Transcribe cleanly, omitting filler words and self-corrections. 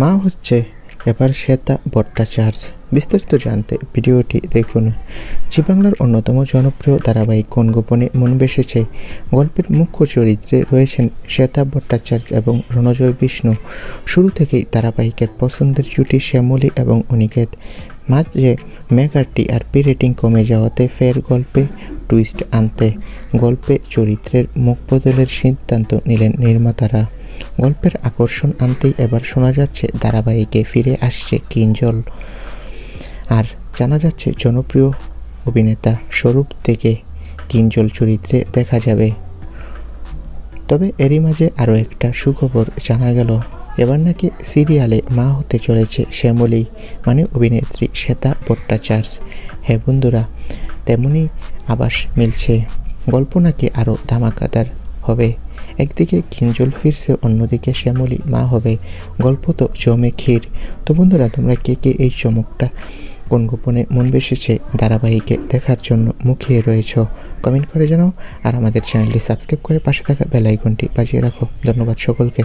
মা হচ্ছে এবার শ্বেতা ভট্টাচার্য। বিস্তারিত জানতে ভিডিওটি দেখুন। জি বাংলার অন্যতম জনপ্রিয় ধারাবাহিক কোন গোপনে মন বেসেছে গল্পের মুখ্য চরিত্রে রয়েছেন শ্বেতা ভট্টাচার্য এবং রণজয় বিষ্ণু। শুরু থেকেই ধারাবাহিকের পছন্দের জুটি শ্যামলী এবং অনিকেত। মাঝে মেগার টিআরপি রেটিং কমে যাওয়াতে ফের গল্পে টুইস্ট আনতে গল্পে চরিত্রের মুখ বদলের সিদ্ধান্ত নিলেন নির্মাতারা। গল্পের আকর্ষণ আনতেই এবার শোনা যাচ্ছে ধারাবাহিকে ফিরে আসছে কিঞ্জল। আর জানা যাচ্ছে জনপ্রিয় অভিনেতা স্বরূপ থেকে কিঞ্জল চরিত্রে দেখা যাবে। তবে এরই মাঝে আরও একটা সুখবর জানা গেল, এবার নাকি সিরিয়ালে মা হতে চলেছে শ্যামলী মানে অভিনেত্রী শ্বেতা ভট্টাচার্য। হ্যাঁ বন্ধুরা, তেমনই আভাস মিলছে। গল্প নাকি আরও ধামাকাদার হবে। একদিকে কিঞ্জল ফিরছে, অন্যদিকে শ্যামলী মা হবে। গল্প তো জমে ক্ষীর। তো বন্ধুরা, তোমরা কে কে এই চমকটা কোন গোপনে মন বেসেছে ধারাবাহিকে দেখার জন্য মুখিয়ে রয়েছ কমেন্ট করে জানাও। আর আমাদের চ্যানেলটি সাবস্ক্রাইব করে পাশে থাকা বেল আইকনটি বাজিয়ে রাখো। ধন্যবাদ সকলকে।